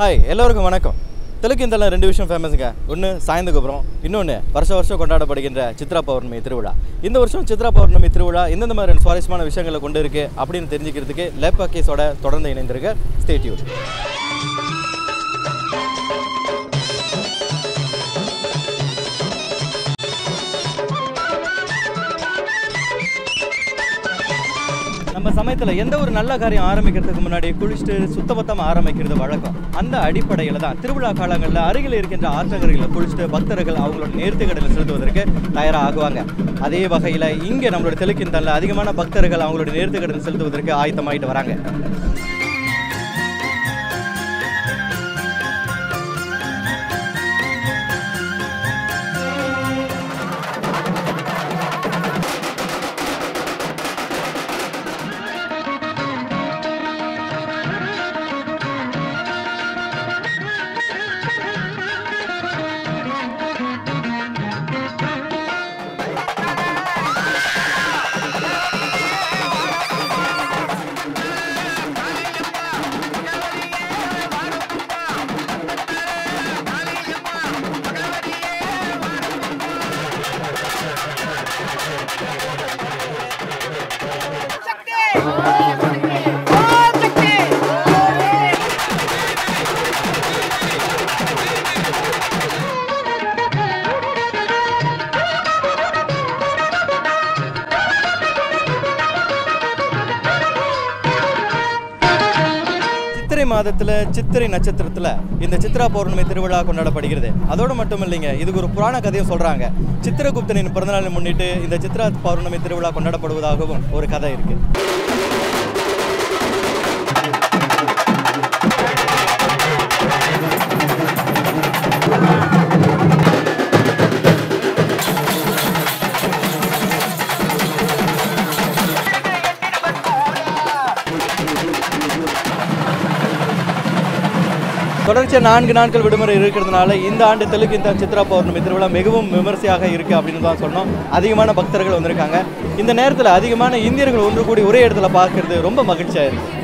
Hi எல்லோருக்கும் வணக்கம். தெலுங்கிந்தல ரெண்டு விஷயம் ஃபேமஸுங்க. ஒன்று சாய்ந்தகபுரம், இன்னொன்று வருஷம் கொண்டாடப்படுகின்ற சித்ரா பௌர்ணமி திருவிழா. இந்த வருஷம் சித்ரா பௌர்ணமி திருவிழா எந்தெந்த மாதிரி சுவாரஸ்யமான விஷயங்களை கொண்டு இருக்கு அப்படின்னு தெரிஞ்சுக்கிறதுக்கு லேப்பாக்கேஸோட தொடர்ந்து இணைந்திருக்க ஸ்டே டியூன். நம்ம சமயத்தில் எந்த ஒரு நல்ல காரியம் ஆரம்பிக்கிறதுக்கு முன்னாடி குளிச்சுட்டு சுத்தபத்தமாக ஆரம்பிக்கிறது வழக்கம். அந்த அடிப்படையில் தான் திருவிழா காலங்களில் அருகில் இருக்கின்ற ஆற்றங்கரையில் குளிச்சுட்டு பக்தர்கள் அவங்களோட நேர்த்திக்கடனை செலுத்துவதற்கு தயாராக ஆகுவாங்க. அதே வகையில் இங்கே நம்மளோட தெலுங்கிந்தல அதிகமான பக்தர்கள் அவங்களோட நேர்த்திக்கடன் செலுத்துவதற்கு ஆயத்தமாயிட்டு வராங்க. சித்திரை மாதத்தில் சித்திரை நட்சத்திரத்தில் இந்த சித்ரா பௌர்ணமி திருவிழா கொண்டாடப்படுகிறது. அதோடு மட்டும் இல்லைங்க, இதுக்கு ஒரு புராண கதையும் சொல்கிறாங்க. சித்திரகுப்தனின் பிறந்தநாளை முன்னிட்டு இந்த சித்ரா பௌர்ணமி திருவிழா கொண்டாடப்படுவதாகவும் ஒரு கதை இருக்குது. தொடர்ச்சியாக 4 நாட்கள் விடுமுறை இருக்கிறதுனால இந்த ஆண்டு தெலுங்கிந்தா சித்ரா பௌர்ணமி திருவிழா மிகவும் விமர்சையாக இருக்குது அப்படின்னு தான் சொன்னோம். அதிகமான பக்தர்கள் வந்திருக்காங்க. இந்த நேரத்தில் அதிகமான இந்தியர்கள் ஒன்று கூடி ஒரே இடத்துல பார்க்கறது ரொம்ப மகிழ்ச்சியாக இருக்குது.